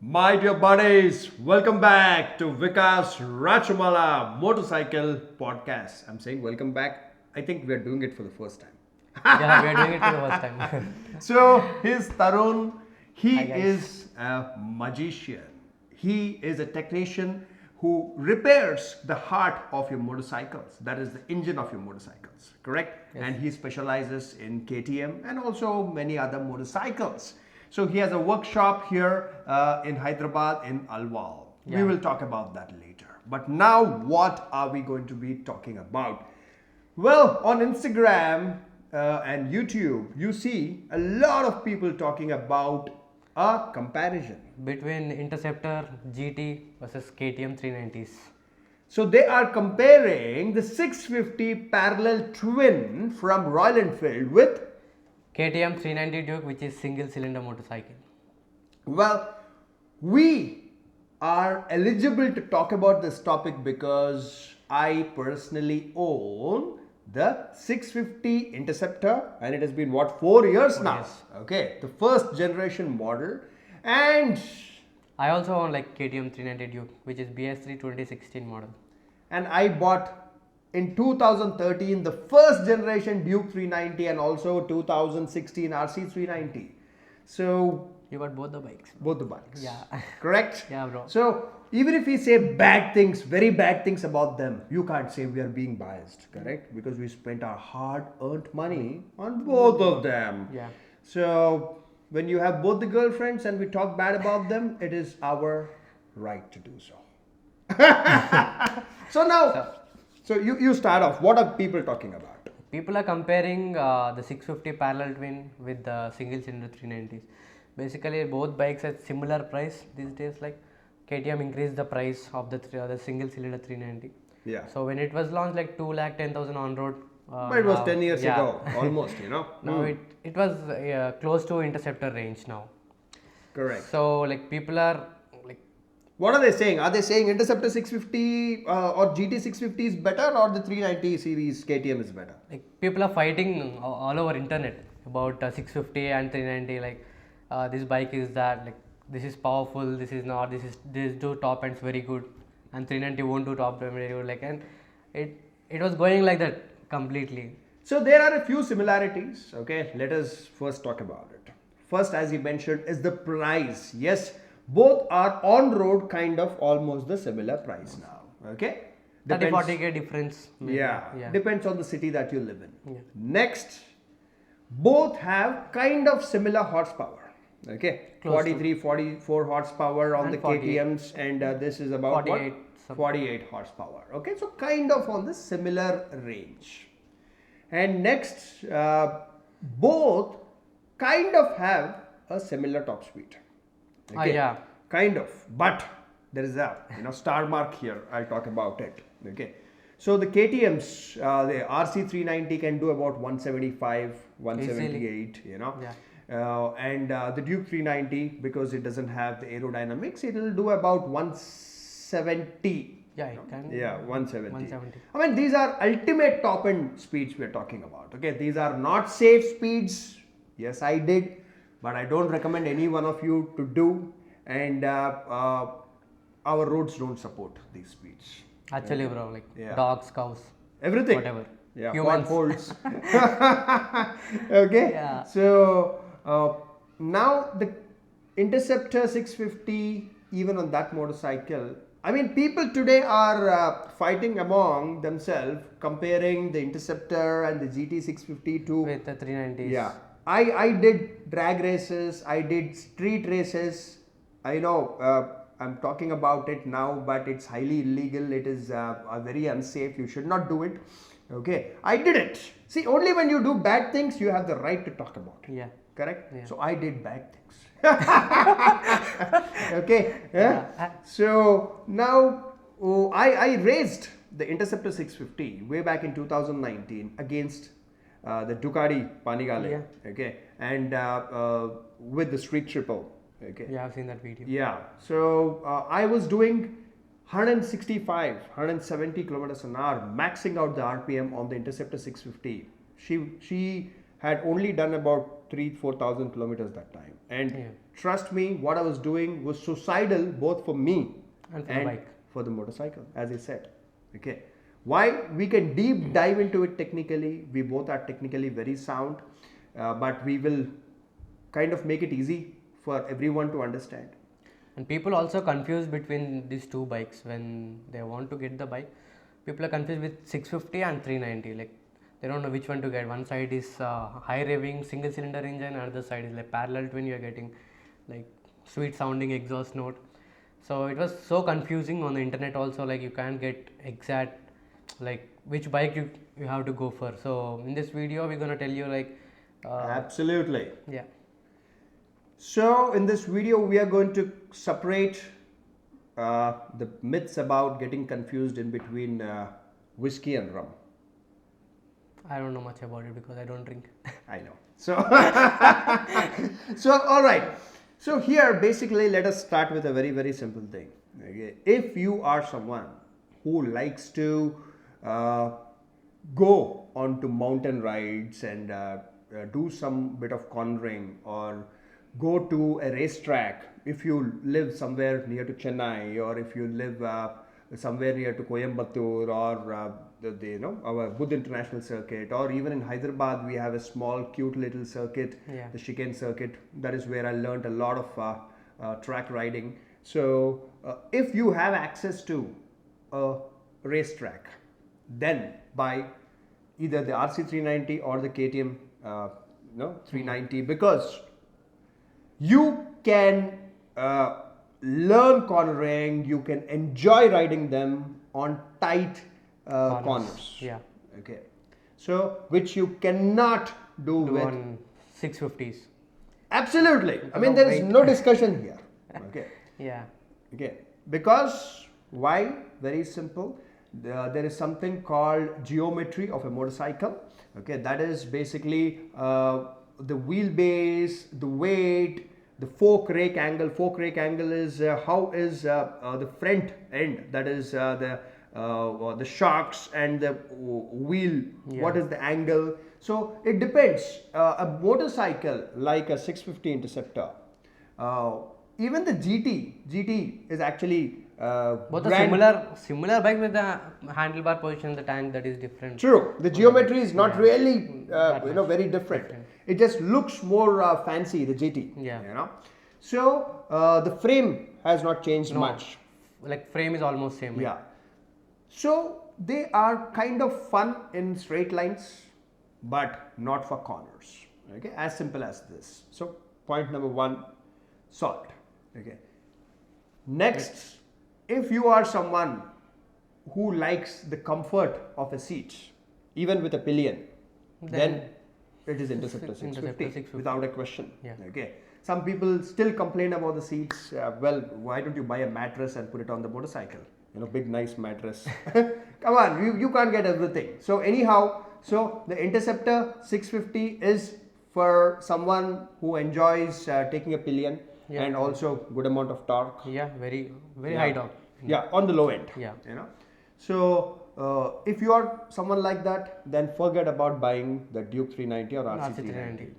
My dear buddies, welcome back to Vikas Rachamala Motorcycle Podcast. I'm saying welcome back. I think we're doing it for the first time. Yeah, we are doing it for the first time. So here's Tarun. He Hi, guys. is a magician. He is a technician who repairs the heart of your motorcycles. That is the engine of your motorcycles, correct? Yes. And he specializes in KTM and also many other motorcycles. So he has a workshop here in Hyderabad in Alwal. We Yeah. will talk about that later. But now, what are we going to be talking about? Well, on Instagram and YouTube, you see a lot of people talking about a comparison. Between Interceptor GT versus KTM 390s. So they are comparing the 650 parallel twin from Royal Enfield with, KTM 390 Duke, which is single cylinder motorcycle. well, we are eligible to talk about this topic because I personally own the 650 Interceptor and it has been what, 4 years now? years. Okay, the first generation model, and I also own like KTM 390 Duke, which is BS3 2016 model. I bought in 2013 the first generation Duke 390 and also 2016 RC 390. So You got both the bikes. both the bikes. Yeah. Correct? Yeah, bro. So even if we say bad things, very bad things about them, you can't say we are being biased, correct? Because we spent our hard-earned money on both of them. Yeah. So when you have both the girlfriends and we talk bad about them, it is our right to do so. So now, so you start off. What are people talking about? People are comparing the 650 parallel twin with the single cylinder 390s. Basically, both bikes at similar price these days. Like KTM increased the price of the single cylinder 390. Yeah. So when it was launched, like 2,10,000 on road. But it was now- 10 years yeah. ago, almost, you know. Now it was close to Interceptor range now. Correct. So like people are like, What are they saying? Are they saying Interceptor 650 or GT 650 is better or the 390 series KTM is better? people are fighting all over internet about 650 and 390. Like this bike is that, like this is powerful, this is not, this do top ends very good, and 390 won't do top end very good. Like, and it was going like that completely. So there are a few similarities. Okay, let us first talk about it. First, as you mentioned, is the price. Yes, both are on road kind of almost the similar price now. Okay, 30-40k difference. maybe. yeah, depends on the city that you live in. Yeah. Next, both have kind of similar horsepower. Okay, Close to. 43, 44 horsepower on And the 48. KTMs, and this is about 48 what? something. 48 horsepower. Okay, so kind of on the similar range. And next, both kind of have a similar top speed. Yeah. Kind of, but there is a star mark here. I'll talk about it. Okay, so the KTM's the RC 390 can do about 175, 178. Yeah. And the Duke 390, because it doesn't have the aerodynamics, it will do about 170. Yeah, it can. Yeah, 170. 170. I mean, these are ultimate top end speeds we're talking about. Okay, these are not safe speeds. Yes, I did, but I don't recommend any one of you to do. And our roads don't support these speeds. Actually, bro, like Yeah. dogs, cows, Everything. whatever. Yeah, Humans. potholes. Okay. Yeah. So now the Interceptor 650, even on that motorcycle, I mean, people today are fighting among themselves, comparing the Interceptor and the GT 650 to. With the 390s. Yeah, I did drag races, I did street races. I know I'm talking about it now, but it's highly illegal. It is very unsafe. You should not do it. Okay, I did it. See, only when you do bad things, you have the right to talk about it. Yeah. Correct? Yeah. So I did bad things. Okay. Yeah. So now I raced the Interceptor 650 way back in 2019 against the Ducati Panigale. Yeah. Okay. And with the Street Triple. Okay. Yeah, I've seen that video. Yeah. So I was doing 165, 170 kilometers an hour, maxing out the RPM on the Interceptor 650. She had only done about 4,000 kilometers that time. And Yeah. trust me, what I was doing was suicidal both for me And for the bike. for the motorcycle, as I said. Okay. Why? We can deep dive into it technically. We both are technically very sound, but we will kind of make it easy for everyone to understand. And people also confuse between these two bikes when they want to get the bike. People are confused with 650 and 390. Like they don't know which one to get. One side is high revving single cylinder engine, and other side is like parallel twin. You are getting like sweet sounding exhaust note. So it was so confusing on the internet also. Like you can't get exact like which bike you have to go for. So in this video we're gonna tell you like Absolutely. yeah. So in this video, we are going to separate the myths about getting confused in between whiskey and rum. I don't know much about it because I don't drink. I know. So, so all right. So here, basically, let us start with a very, very simple thing. Okay? If you are someone who likes to go onto mountain rides and do some bit of cornering, or go to a racetrack, if you live somewhere near to Chennai, or if you live somewhere near to Coimbatore, or our Buddh International Circuit, or even in Hyderabad we have a small cute little circuit, Yeah. the chicane circuit. That is where I learned a lot of track riding. So if you have access to a racetrack, then buy either the RC390 or the KTM 390, because you can learn cornering, you can enjoy riding them on tight corners. Yeah. Okay. So, which you cannot do Do with. on 650s. Absolutely. I Because mean, of there is weight. no discussion here. Okay. Yeah. Okay. Because why? Very simple. There is something called geometry of a motorcycle. Okay. That is basically the wheelbase, the weight, the fork rake angle. Fork rake angle is how is the front end, that is the shocks and the wheel, Yeah. what is the angle. So it depends. A motorcycle like a 650 Interceptor, even the GT is actually Both are similar bike with the handlebar position, the tank that is different. True. The geometry is not Yeah. really, That much very different. It just looks more fancy, the GT. Yeah. So the frame has not changed No. much. Like frame is almost same. Yeah. So they are kind of fun in straight lines, but not for corners. Okay, as simple as this. So point number one, solved. Okay. Next, if you are someone who likes the comfort of a seat, even with a pillion, then it is Interceptor 650 without a question. Yeah. Okay. Some people still complain about the seats. Well, why don't you buy a mattress and put it on the motorcycle? Big nice mattress. Come on, you can't get everything. So anyhow, so the Interceptor 650 is for someone who enjoys taking a pillion, Yeah. and also good amount of torque. Yeah, very Yeah. high torque. Yeah, on the low end. Yeah. So if you are someone like that, then forget about buying the Duke 390 or RC390.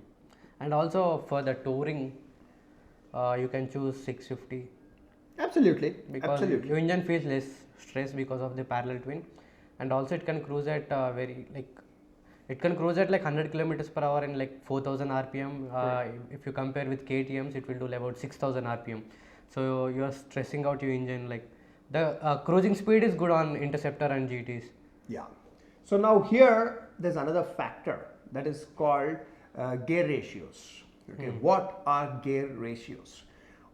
And also for the touring, you can choose 650 Absolutely. because Absolutely. your engine feels less stress because of the parallel twin, and also it can cruise at it can cruise at like 100 kilometers per hour in like 4000 rpm. If you compare with KTM's, it will do about 6000 rpm. So you are stressing out your engine. Like the cruising speed is good on Interceptor and GTs. Yeah. So now here there's another factor that is called gear ratios. Okay. What are gear ratios?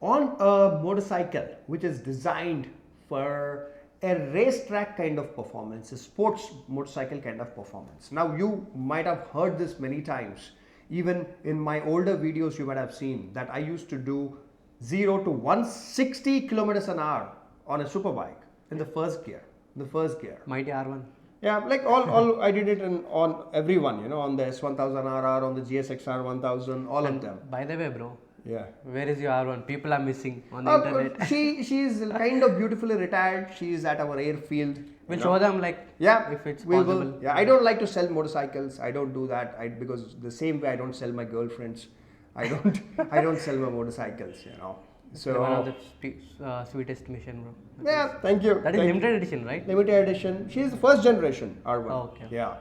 On a motorcycle which is designed for a racetrack kind of performance, a sports motorcycle kind of performance. Now you might have heard this many times. Even in my older videos you might have seen that I used to do 0 to 160 kilometers an hour on a superbike in the first gear. Mighty R1. Yeah, like all I did it on everyone, on the S1000RR, on the GSXR 1000, all of them. By the way, bro, Yeah. Where is your R1? People are missing on the But internet. she's kind of beautifully retired. She's at our airfield. We'll show them like Yeah, if it's we possible. will. Yeah, I don't like to sell motorcycles. I don't do that. Because the same way I don't sell my girlfriends. I don't. I don't sell my motorcycles. One of So the sweetest mission, bro. yeah, thank you. That is Thank limited you. edition, right? Limited edition. She is the first generation R1. Oh, okay. Yeah.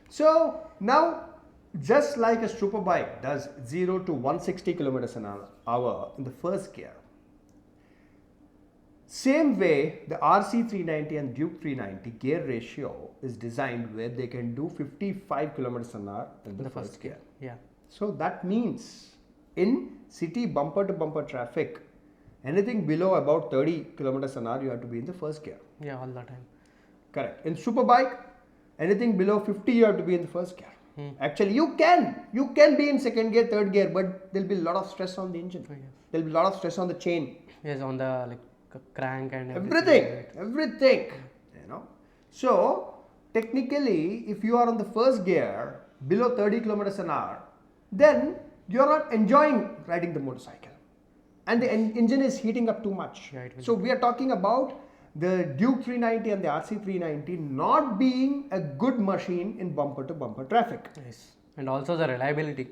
So now, just like a superbike does 0 to 160 kilometers an hour in the first gear, same way the RC390 and Duke 390 gear ratio is designed where they can do 55 kilometers an hour in the first gear. Yeah. So that means in city bumper to bumper traffic, anything below about 30 kilometers an hour, you have to be in the first gear. Yeah, all the time. Correct. In superbike, anything below 50, you have to be in the first gear. Actually, you can be in second gear, third gear, but there'll be a lot of stress on the engine. Oh, yes. There'll be a lot of stress on the chain. Yes, on the like crank and Everything. So technically, if you are on the first gear below 30 kilometers an hour, then you're not enjoying riding the motorcycle, and the engine is heating up too much. Yeah, it will So we are talking about the Duke 390 and the RC390 not being a good machine in bumper to bumper traffic. Yes, and also the reliability.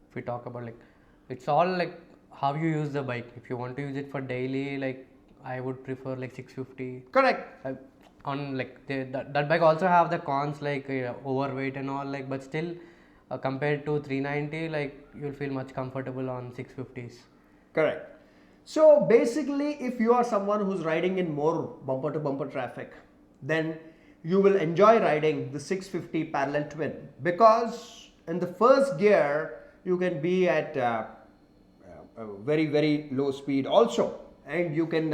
If we talk about like, it's all like how you use the bike. If you want to use it for daily, like I would prefer like 650. Correct. On like that bike also have the cons like overweight and all, like, but still compared to 390, like you'll feel much comfortable on 650s. Correct. So basically, if you are someone who's riding in more bumper to bumper traffic, then you will enjoy riding the 650 parallel twin, because in the first gear you can be at a very low speed also, and you can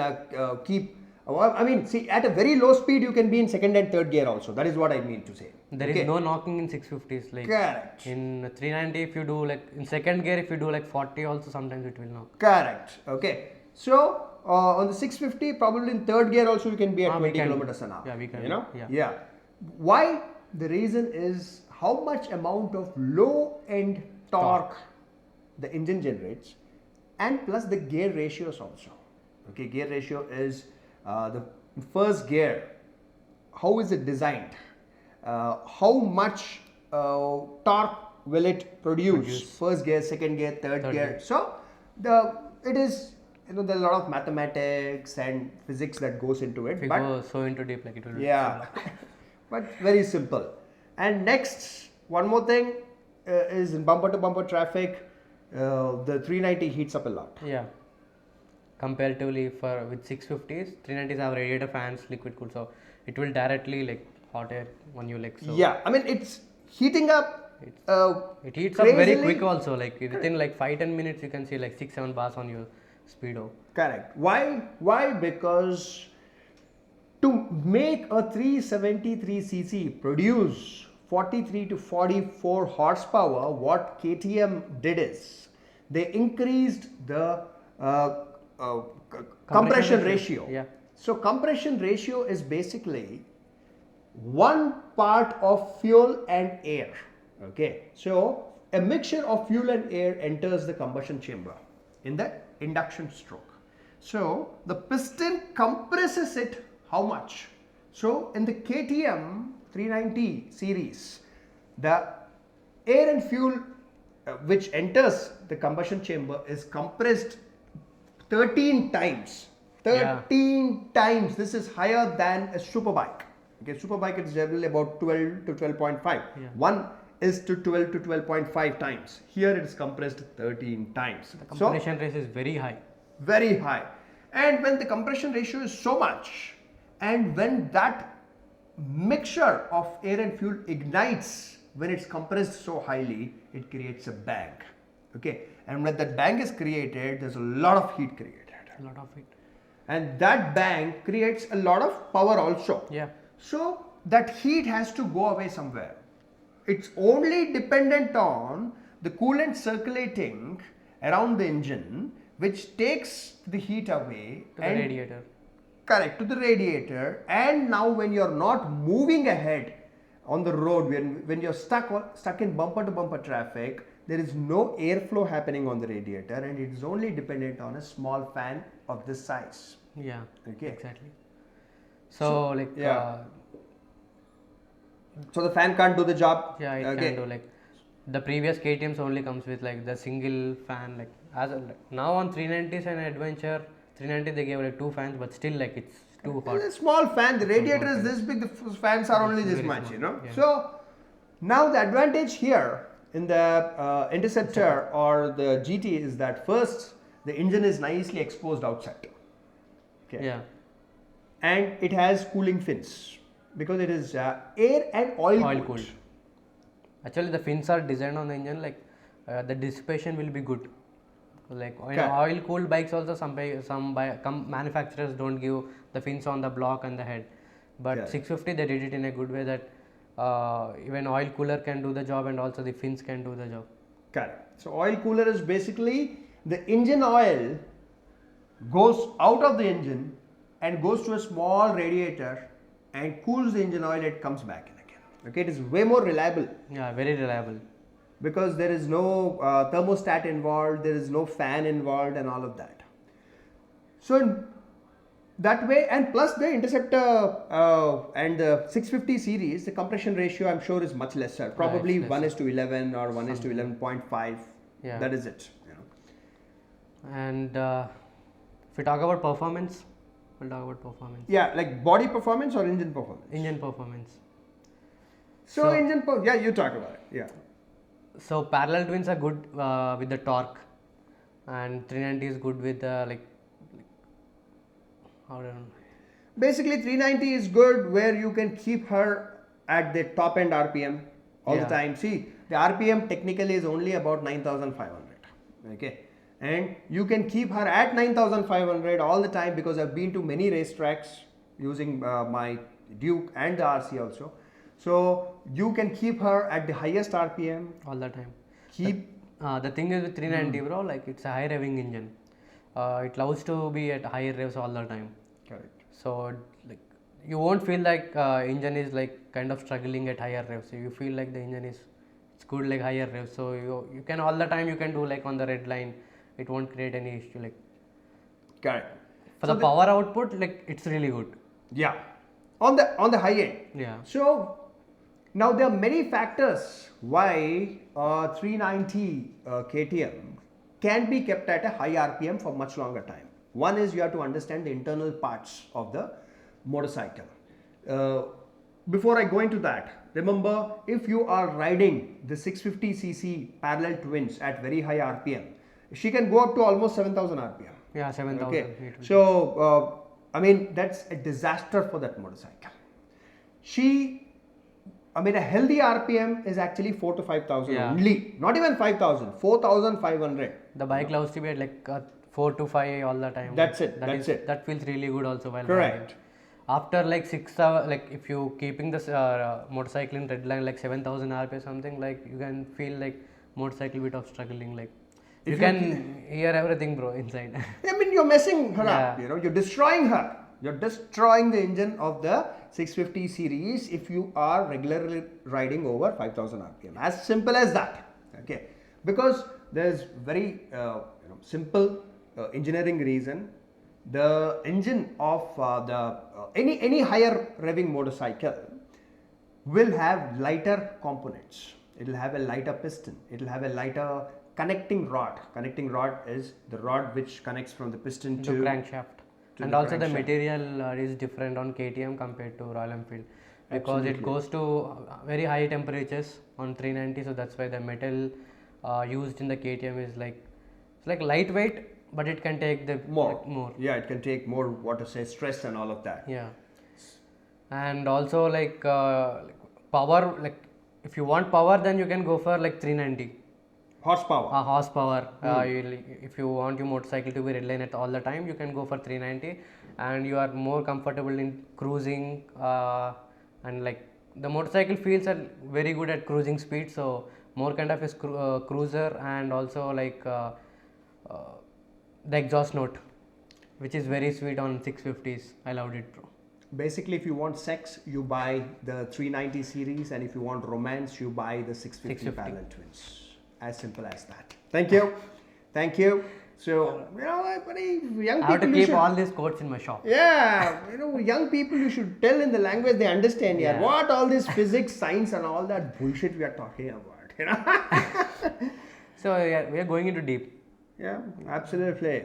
see, at a very low speed you can be in second and third gear also. That is what I mean to say. There is no knocking in 650s. Like correct. In 390, if you do like in second gear, if you do like 40 also, sometimes it will knock. Correct. Okay. So on the 650, probably in third gear also you can be at 20 kilometers an hour. Yeah, we can. Yeah. Why? The reason is how much amount of low end torque the engine generates, and plus the gear ratios also. Okay, gear ratio is the first gear. How is it designed? How much torque will it produce? First gear, second gear, third gear. So it is, there are a lot of mathematics and physics that goes into it. If you go so into deep, like it will. Yeah, but very simple. And next, one more thing is in bumper to bumper traffic, the 390 heats up a lot. Yeah. Comparatively with 650s, 390s have radiator fans, liquid cooled, so it will directly like hot air on you, like so. Yeah, I mean it's heating up. It heats up very quick also, like within like 5-10 minutes you can see like 6-7 bars on your speedo. Correct. Why? Because to make a 373cc produce 43 to 44 horsepower, what KTM did is they increased the compression ratio. Yeah. So compression ratio is basically one part of fuel and air. Okay. So a mixture of fuel and air enters the combustion chamber in the induction stroke. So the piston compresses it how much? So in the KTM 390 series, the air and fuel which enters the combustion chamber is compressed 13 times. 13 times. This is higher than a superbike. Okay, superbike is generally about 12 to 12.5. Yeah. One is to 12 to 12.5 times. Here it is compressed 13 times. The compression ratio is very high. Very high. And when the compression ratio is so much, and when that mixture of air and fuel ignites, when it's compressed so highly, it creates a bang. Okay, and when that bang is created, there's a lot of heat created. A lot of heat. And that bang creates a lot of power also. Yeah. So that heat has to go away somewhere. It's only dependent on the coolant circulating around the engine, which takes the heat away To the radiator. Correct, to the radiator. And now when you're not moving ahead on the road, when you're stuck in bumper to bumper traffic, there is no airflow happening on the radiator, and it is only dependent on a small fan of this size. Yeah. Okay. Exactly. So like yeah. So the fan can't do the job. yeah, it can do like the previous KTM's only comes with like the single fan. Like now on 390s and Adventure 390 they gave like two fans, but still like it's too hot. It's a small fan. The radiator is this big. The fans are only this much. small. You know. Yeah. So now the advantage here in the Interceptor or the GT is that first the engine is nicely exposed outside. Okay. Yeah. And it has cooling fins because it is air and oil cooled. Actually, the fins are designed on the engine like the dissipation will be good. Like in Okay. oil cooled bikes also some manufacturers don't give the fins on the block and the head, but Yeah. 650 they did it in a good way that even oil cooler can do the job and also the fins can do the job. Correct. So oil cooler is basically the engine oil goes out of the engine and goes to a small radiator and cools the engine oil. It comes back in again. Okay, it is way more reliable Yeah, very reliable. because there is no thermostat involved, there is no fan involved, and all of that. So in that way, and plus the Interceptor and the 650 series, the compression ratio I'm sure is much lesser. Probably lesser. 1:11 or 1:11.5. Yeah. That is it. You know. And if we talk about performance, we'll talk about performance. Yeah, like body performance or engine performance. Engine performance. So yeah, you talk about it. Yeah. So parallel twins are good with the torque, and 390 is good with like how do I know? Basically, 390 is good where you can keep her at the top end RPM all the time. See, the RPM technically is only about 9,500. Okay. And you can keep her at 9,500 all the time because I've been to many racetracks using my Duke and the RC also. So you can keep her at the highest RPM All the time. Keep The thing is with 390 bro, like it's a high revving engine. It loves to be at higher revs all the time. correct. So like you won't feel like engine is like kind of struggling at higher revs. So you feel like the engine is it's good like higher revs. So you can all the time you can do like on the red line. It won't create any issue like. Correct. For the power output, like it's really good. Yeah. On the high end. Yeah. So now there are many factors why 390 KTM can be kept at a high RPM for much longer time. One is you have to understand the internal parts of the motorcycle. Before I go into that, remember if you are riding the 650cc parallel twins at very high RPM, she can go up to almost 7,000 RPM. Yeah, 7,000. Okay. So I mean that's a disaster for that motorcycle. A healthy RPM is actually 4 to 5,000 only. Not even 5,000. 4,500. The bike loves to be at like 4 to 5 all the time. That's it. That feels really good also while Correct. riding. After like 6 hours, like if you keeping this motorcycle in red line like 7,000 RPM something, like you can feel like motorcycle bit of struggling like. You can hear everything, bro, inside. I mean, you're messing her up. You know, you're destroying her. You're destroying the engine of the 650 series if you are regularly riding over 5,000 RPM. As simple as that. Okay, because there's very simple engineering reason. The engine of any higher revving motorcycle will have lighter components. It will have a lighter piston. It will have a lighter connecting rod. Connecting rod is the rod which connects from the piston to crankshaft. And also the material is different on KTM compared to Royal Enfield because it goes to very high temperatures on 390, so that's why the metal used in the KTM is like it's like lightweight, but it can take the more. Yeah, it can take more stress and all of that. Yeah, and also like power, like if you want power, then you can go for like 390. Horsepower. If you want your motorcycle to be redline at all the time, you can go for 390, and you are more comfortable in cruising. And like the motorcycle feels very good at cruising speed, so more kind of a cruiser, and also like the exhaust note, which is very sweet on 650s. I loved it, bro. Basically, if you want sex, you buy the 390 series, and if you want romance, you buy the 650 parallel twins. As simple as that. Thank you. Thank you. So, very young I have to people you keep should, all these quotes in my shop. yeah, young people you should tell in the language they understand. Yeah, Yeah. what all this physics, science, and all that bullshit we are talking about. So we are going into deep. Yeah, absolutely.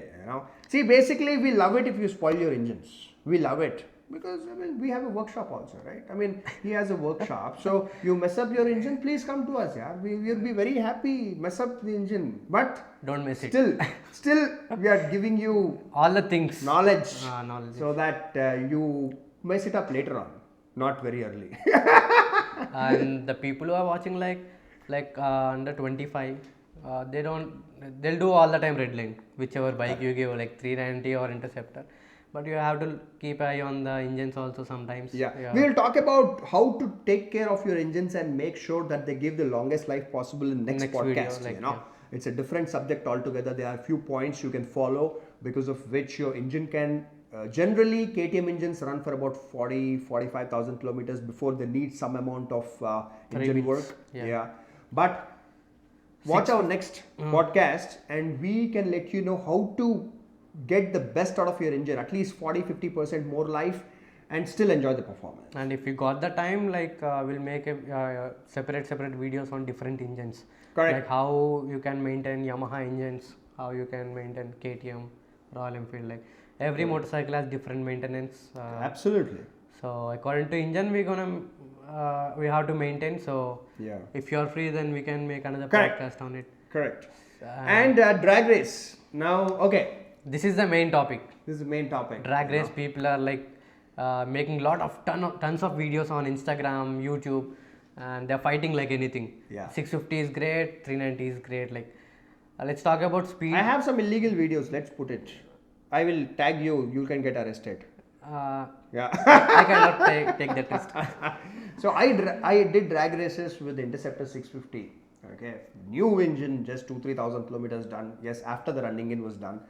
See, basically, we love it if you spoil your engines. We love it because we have a workshop also, right? He has a workshop, so you mess up your engine, please come to us. Yeah, we will be very happy. Mess up the engine, but Don't miss it. still, we are giving you All the things. knowledge, Knowledge. so that you mess it up later on, not very early. And the people who are watching under 25, they'll do all the time red line, whichever bike you give, like 390 or Interceptor. But you have to keep eye on the engines also sometimes. Yeah. We will talk about how to take care of your engines and make sure that they give the longest life possible in next podcast. Video, It's a different subject altogether. There are a few points you can follow because of which your engine can. Generally, KTM engines run for about 45,000 kilometers before they need some amount of engine work. Yeah. But watch our next podcast and we can let you know how to get the best out of your engine, at least 40-50% more life, and still enjoy the performance. And if you got the time, we'll make a separate videos on different engines. Correct. Like how you can maintain Yamaha engines, how you can maintain KTM, Royal Enfield. Like every motorcycle has different maintenance. Absolutely. So according to engine, we have to maintain. So Yeah. if you're free, then we can make another Correct. podcast on it. Correct. And drag race. Now, okay. This is the main topic. This is the main topic. Drag race people are making tons of videos on Instagram, YouTube, and they're fighting like anything. Yeah. 650 is great, 390 is great. Let's talk about speed. I have some illegal videos. Let's put it. I will tag you. You can get arrested. Yeah. I cannot take that risk. So I did drag races with the Interceptor 650. Okay, new engine, just 2,000-3,000 kilometers done. Yes, after the running in was done,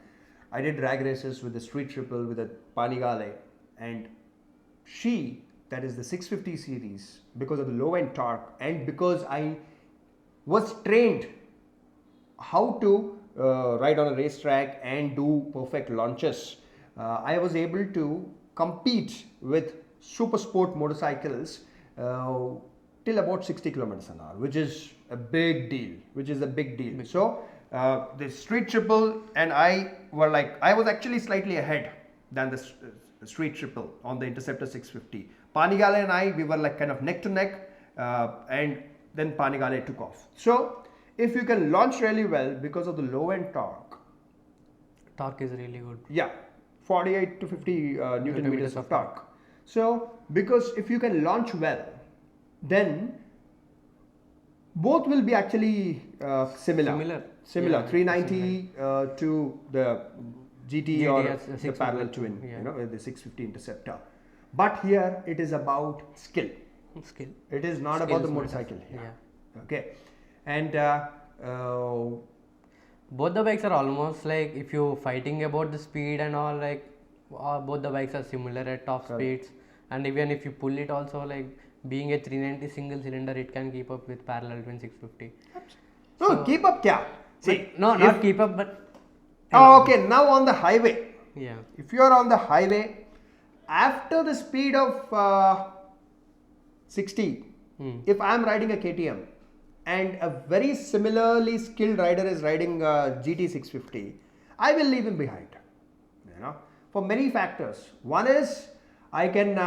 I did drag races with the Street Triple with the Panigale, and that is the 650 series, because of the low end torque and because I was trained how to ride on a racetrack and do perfect launches. I was able to compete with super sport motorcycles till about 60 kilometers an hour, which is a big deal. So the Street Triple and I were I was actually slightly ahead than the Street Triple on the Interceptor 650. Panigale and we were kind of neck to neck, and then Panigale took off. So if you can launch really well because of the low end torque. Torque is really good. Yeah, 48 to 50 Newton meters of torque. So because if you can launch well, then both will be actually similar. Yeah, 390 to the GT or the 650 parallel twin, yeah. The 650 Interceptor. But here it is about skill. It is not about the motorcycle. Yeah. Okay. And both the bikes are almost if you're fighting about the speed and all, both the bikes are similar at top speeds. And even if you pull it also, being a 390 single cylinder, it can keep up with parallel twin 650. No, keep up kya? See, not keep up, but. Oh, okay, now on the highway. Yeah. If you are on the highway, after the speed of 60, if I am riding a KTM and a very similarly skilled rider is riding a GT 650, I will leave him behind. For many factors. One is I can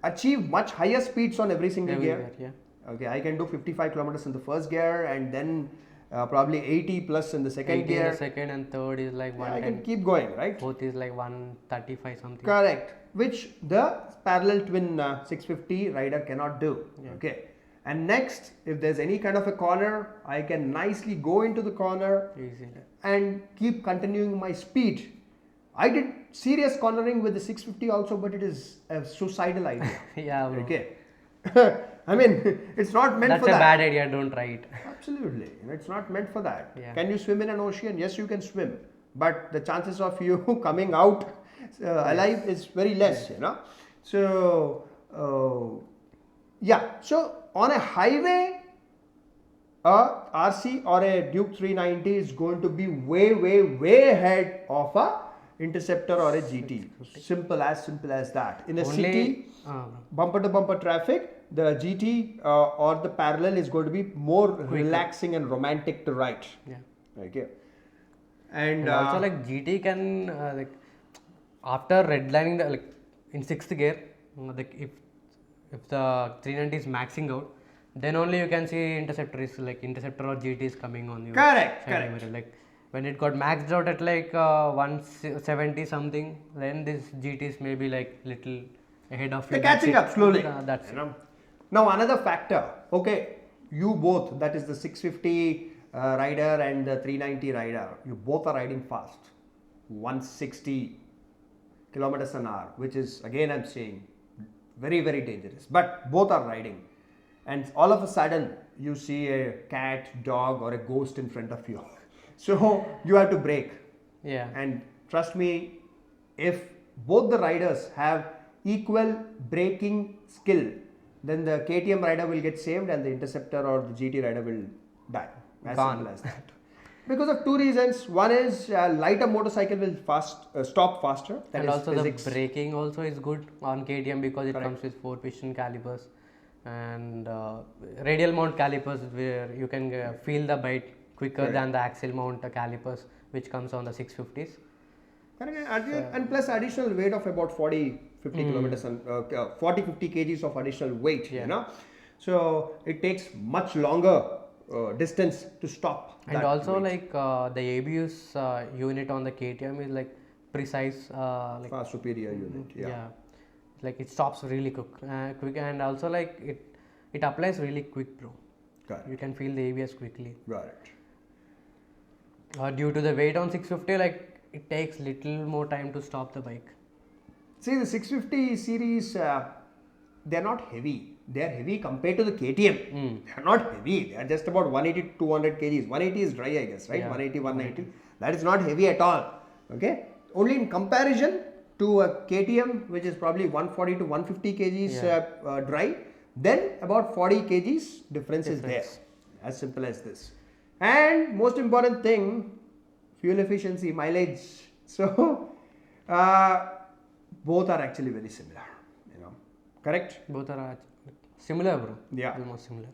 achieve much higher speeds on every single gear. Yeah. Okay, I can do 55 kilometers in the first gear and then probably 80 plus in the second gear. In the second and third is 110. I can keep going, right? Both is 135 something. Correct. Which the parallel twin 650 rider cannot do. Yeah. Okay. And next, if there's any kind of a corner, I can nicely go into the corner Easy. and keep continuing my speed. I did serious cornering with the 650 also, but it is a suicidal idea. Yeah, bro. Okay. It's not meant That's for that. a bad idea, don't try it. Absolutely. It's not meant for that. Yeah. Can you swim in an ocean? Yes, you can swim. But the chances of you coming out alive is very less, So, yeah. So, on a highway, a RC or a Duke 390 is going to be way ahead of a Interceptor or a GT. Simple as that. In a Only city, bumper to bumper traffic, the GT or the parallel is going to be more relaxing and romantic to ride. yeah. Okay. And, And also like GT can like after redlining the like in sixth gear, like if the 390 is maxing out, then only you can see Interceptor is like Interceptor or GT is coming on you. Correct. Mirror. Like when it got maxed out at like 170 something, then this GT is maybe like little ahead of you. They're catching up slowly. That's you know. Now another factor. Okay, you both, that is the 650 rider and the 390 rider, you both are riding fast, 160 kilometers an hour, which is again I'm saying very dangerous. But both are riding, and all of a sudden you see a cat, dog, or a ghost in front of you. So you have to brake. Yeah. And trust me, if both the riders have equal braking skill, then the KTM rider will get saved and the Interceptor or the GT rider will die. As Gone. simple as that. Because of two reasons. One is lighter motorcycle will stop faster. That And is also physics. the braking also is good on KTM because it comes with 4-piston calipers and radial mount calipers where you can feel the bite quicker than the axle mount calipers which comes on the 650s. And plus additional weight of about 40-50 kilometers and 40-50 kgs of additional weight. Yeah. You know, so it takes much longer distance to stop. And that also weight. like the ABS unit on the KTM is like precise like Far superior unit. Yeah. like it stops really quick and also like it applies really quick, bro. Got it. You can feel the ABS quickly. Got it. Due to the weight on 650, like it takes little more time to stop the bike. See, the 650 series, they're not heavy. They're heavy compared to the KTM. They're not heavy. They're just about 180 to 200 kgs. 180 is dry, I guess, right? Yeah. 180, 190. That is not heavy at all. Okay. Only in comparison to a KTM, which is probably 140 to 150 kgs dry, then about 40 kgs difference is there. As simple as this. And most important thing, fuel efficiency, mileage. So, both are actually very similar. You know, correct? Both are similar, bro. Yeah. Almost similar.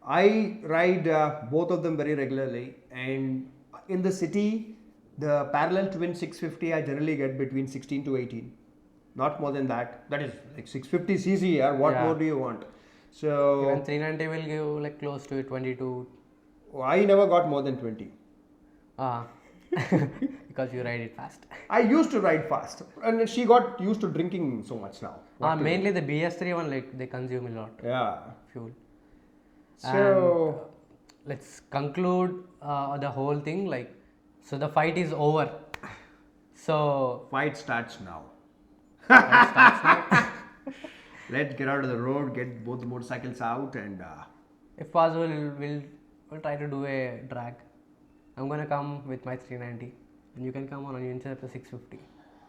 I ride both of them very regularly, and in the city, the parallel twin 650 I generally get between 16 to 18, not more than that. That is like 650 cc. Or what more do you want? So Even 390 will give like close to 22. I never got more than 20. Because you ride it fast. I used to ride fast, and she got used to drinking so much now. Mainly the BS3 one, like they consume a lot Yeah. fuel. So Let's conclude the whole thing. Like, so the fight is over. So fight starts now. fight starts now. Let's get out of the road, get both the motorcycles out, and If possible, we'll try to do a drag. I'm gonna come with my 390, and you can come on your Interceptor 650.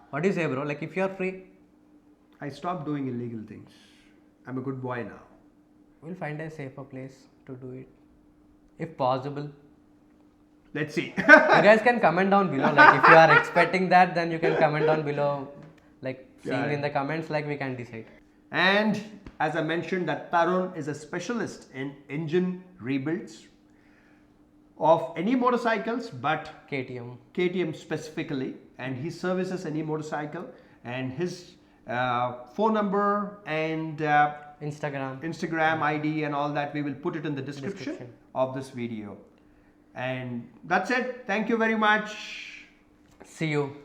What do you say, bro? Like, if you're free, I stopped doing illegal things. I'm a good boy now. we'll find a safer place to do it, if possible. Let's see. You guys can comment down below. Like, if you are expecting that, then you can comment down below. Like, seeing in the comments, like we can decide. And as I mentioned, that Tarun is a specialist in engine rebuilds of any motorcycles, but KTM specifically, and he services any motorcycle, and his phone number and Instagram ID and all that, we will put it in the description of this video. And that's it. Thank you very much. See you.